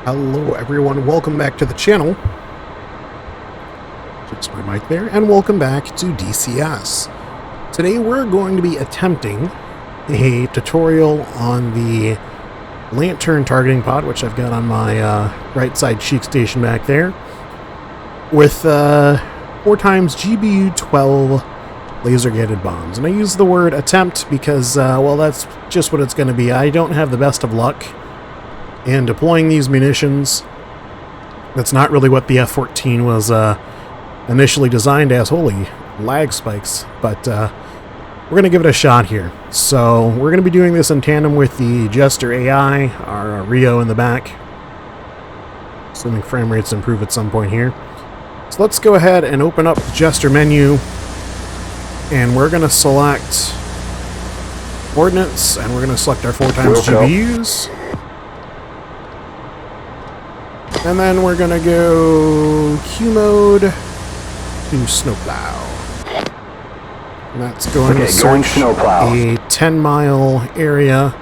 Hello everyone, welcome back to the channel. Fix my mic there, and welcome back to DCS. Today we're going to be attempting a tutorial on the lantern targeting pod, which I've got on my right side cheek station back there, with 4x GBU 12 laser gated bombs. And I use the word attempt because, well, that's just what it's going to be. I don't have the best of luck in deploying these munitions. That's not really what the F-14 was initially designed as. Holy lag spikes. But we're going to give it a shot here. So we're going to be doing this in tandem with the Jester AI, our Rio in the back. Assuming frame rates improve at some point here. So let's go ahead and open up the Jester menu. And we're going to select Ordnance, and we're going to select our 4x GBUs. And then we're going to go Q mode to snowplow. And that's going to search a 10-mile area.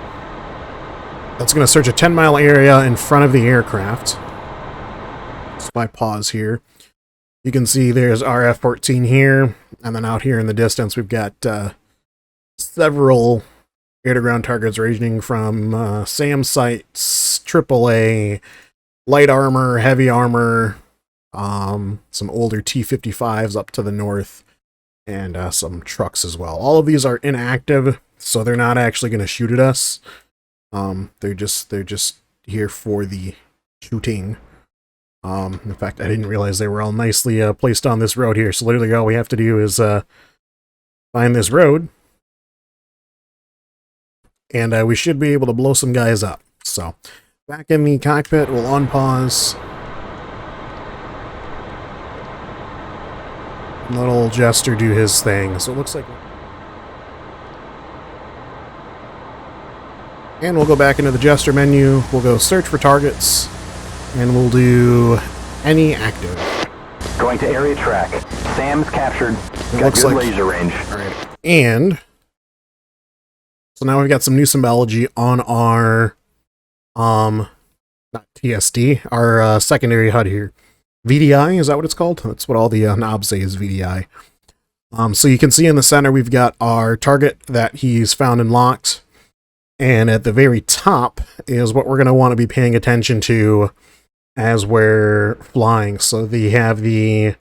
That's going to search a 10-mile area in front of the aircraft. So if I pause here, you can see there's our F-14 here. And then out here in the distance, we've got several air-to-ground targets ranging from SAM sites, AAA, light armor, heavy armor, some older T-55s up to the north, and some trucks as well. All of these are inactive, so they're not actually going to shoot at us. They're just here for the shooting. In fact, I didn't realize they were all nicely placed on this road here. So literally all we have to do is find this road, and we should be able to blow some guys up. So back in the cockpit, we'll unpause. And let old Jester do his thing. So it looks like... And we'll go back into the Jester menu. We'll go search for targets. And we'll do any active. Going to area track. Sam's captured. Got good laser range. Alright. And... So now we've got some new symbology on our... not TSD, our secondary HUD here. VDI, is that what it's called? That's what all the knobs say is VDI. So you can see in the center we've got our target that he's found and locked. And at the very top is what we're going to want to be paying attention to as we're flying. So they have the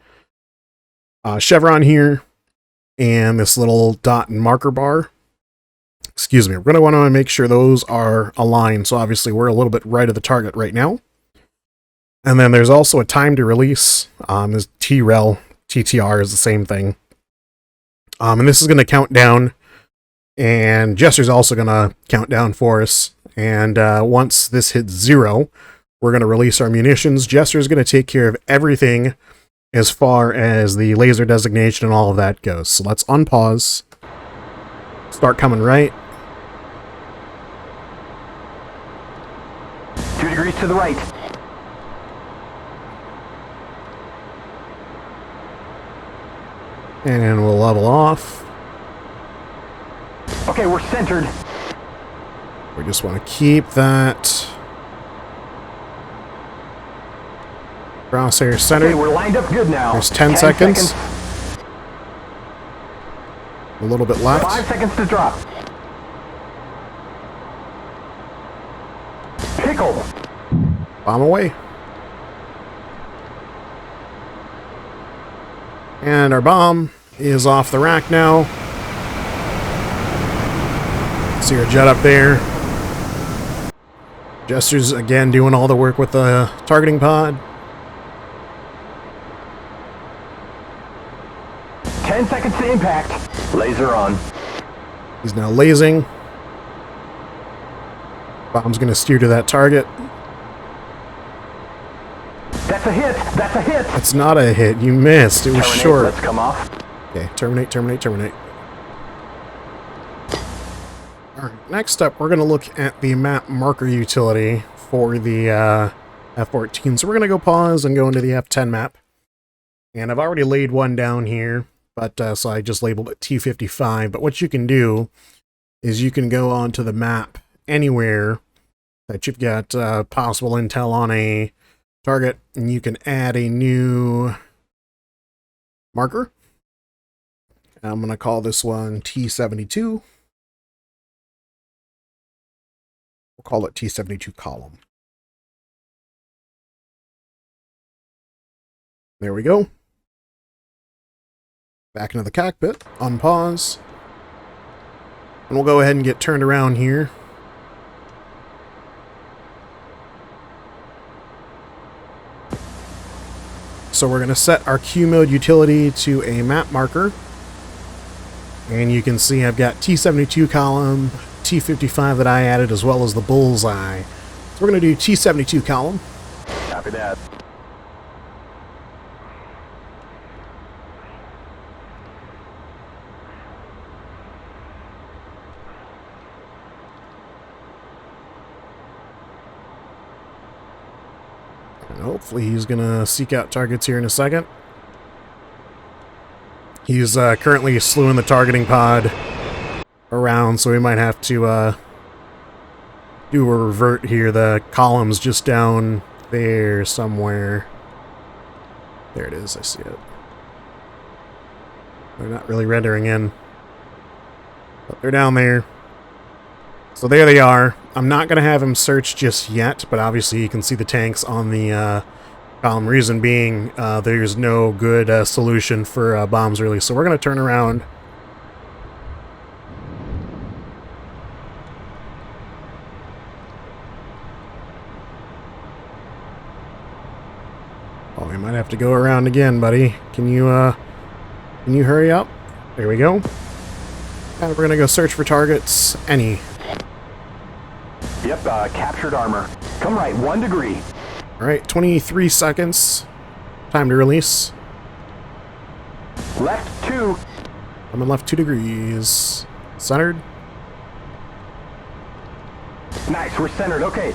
chevron here and this little dot and marker bar. Excuse me, we're going to want to make sure those are aligned. So obviously we're a little bit right of the target right now. And then there's also a time to release. This TREL, TTR is the same thing. And this is going to count down. And Jester's also going to count down for us. And once this hits 0, we're going to release our munitions. Jester's going to take care of everything as far as the laser designation and all of that goes. So let's unpause. Start coming right. 2 degrees to the right. And we'll level off. Okay, we're centered. We just want to keep that crosshair centered. Okay, we're lined up good now. There's 10 seconds. A little bit left. 5 seconds to drop. Pickle. Bomb away. And our bomb is off the rack now. See our jet up there. Jester's again doing all the work with the targeting pod. 10 seconds to impact. Laser on. He's now lasing. Bomb's going to steer to that target. That's a hit. That's a hit. It's not a hit. You missed. It was Terminate, short. let's come off. Okay, terminate, terminate, terminate. Alright, next up, we're going to look at the map marker utility for the F-14. So we're going to go pause and go into the F-10 map. And I've already laid one down here, but so I just labeled it T-55. But what you can do is you can go onto the map anywhere that you've got possible intel on a target, and you can add a new marker. I'm going to call this one T72. We'll call it T72 column. There we go. Back into the cockpit, unpause. And we'll go ahead and get turned around here. So we're going to set our Q mode utility to a map marker. And you can see I've got T72 column, T55 that I added, as well as the bullseye. So we're going to do T72 column. Copy that. And hopefully he's going to seek out targets here in a second. He's currently slewing the targeting pod around, so we might have to do a revert here. The column's just down there somewhere. There it is, I see it. They're not really rendering in, but they're down there. So there they are. I'm not going to have him search just yet, but obviously you can see the tanks on the column. Reason being, there's no good solution for bombs release. So we're going to turn around. Oh, we might have to go around again, buddy. Can you hurry up? There we go. And we're going to go search for targets. Any. Yep, captured armor. Come right, 1 degree. Alright, 23 seconds. Time to release. Left 2. I'm in left 2 degrees. Centered. Nice, we're centered. Okay.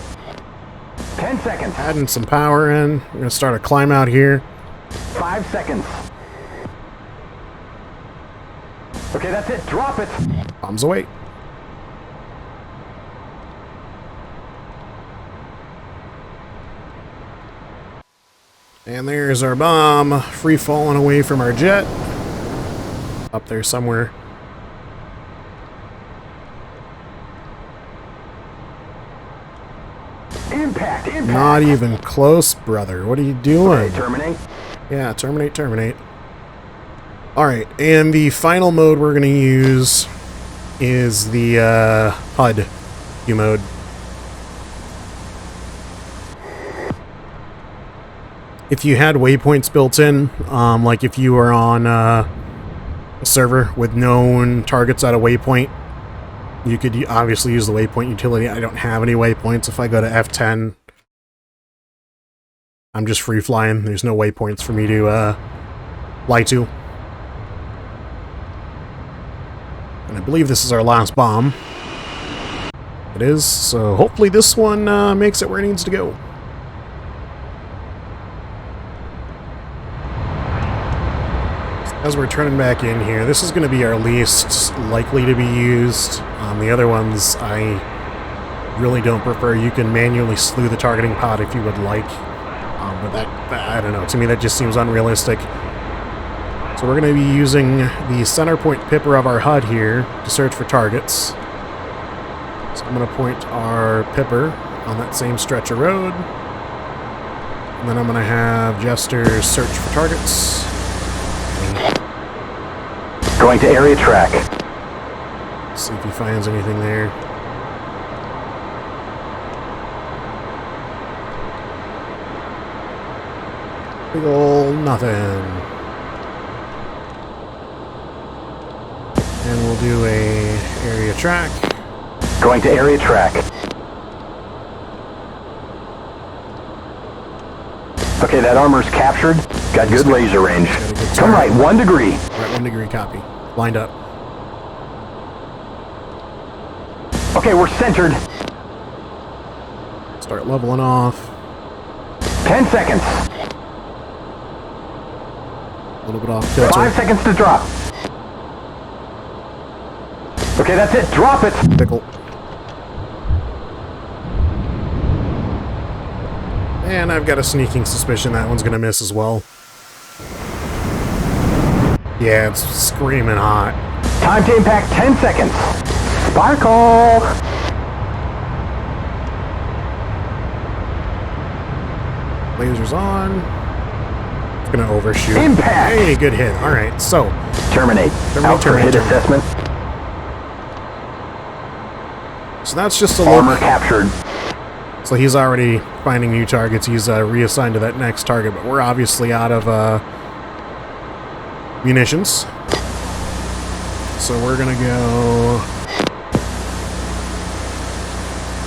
10 seconds. Adding some power in. We're going to start a climb out here. 5 seconds. Okay, that's it. Drop it. Bombs away. And there's our bomb, free falling away from our jet. Up there somewhere. Impact, impact. Not even close, brother. What are you doing? Okay, terminate. Yeah, terminate, terminate. Alright, and the final mode we're going to use is the HUD Q mode. If you had waypoints built in, like if you were on a server with known targets at a waypoint, you could obviously use the waypoint utility. I don't have any waypoints. If I go to F10, I'm just free flying. There's no waypoints for me to fly to. And I believe this is our last bomb. It is, so hopefully this one makes it where it needs to go. As we're turning back in here, this is going to be our least likely to be used. The other ones I really don't prefer. You can manually slew the targeting pod if you would like. But that, I don't know, to me that just seems unrealistic. So we're going to be using the center point pipper of our HUD here to search for targets. So I'm going to point our pipper on that same stretch of road. And then I'm going to have Jester search for targets. Going to area track. See if he finds anything there. Big ol' nothing. And we'll do a area track. Going to area track. Okay, that armor's captured. Got good laser range. Come right, 1 degree. Right, 1 degree, copy. Lined up. Okay, we're centered. Start leveling off. 10 seconds. A little bit off kilter. 5 seconds to drop. Okay, that's it. Drop it. Pickle. And I've got a sneaking suspicion that one's going to miss as well. Yeah, it's screaming hot. Time to impact 10 seconds. Sparkle! Lasers on. It's going to overshoot. Impact! Hey, good hit. All right, so. Terminate. Out for hit assessment. So that's just a look. Armor captured. So he's already finding new targets. He's reassigned to that next target, but we're obviously out of munitions. So we're going to go,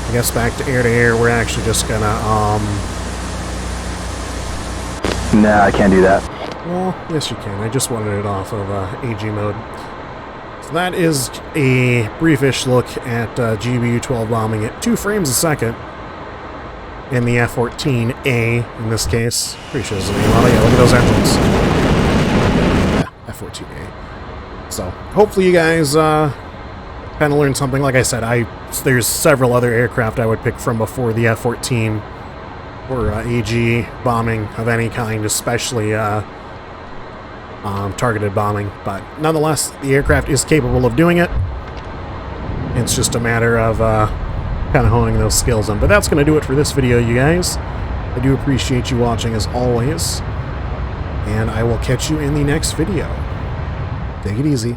I guess, back to air. We're actually just going to, Nah, I can't do that. well, yes you can. I just wanted it off of AG mode. So that is a briefish look at GBU-12 bombing at 2 frames a second. In the F-14A, in this case. Pretty sure there's a name on it. Yeah, look at those engines. Yeah, F-14A. So, hopefully you guys kind of learned something. Like I said, there's several other aircraft I would pick from before the F-14 or AG bombing of any kind, especially targeted bombing. But nonetheless, the aircraft is capable of doing it. It's just a matter of kind of honing those skills in. But that's going to do it for this video, you guys. I do appreciate you watching as always, and I will catch you in the next video. Take it easy.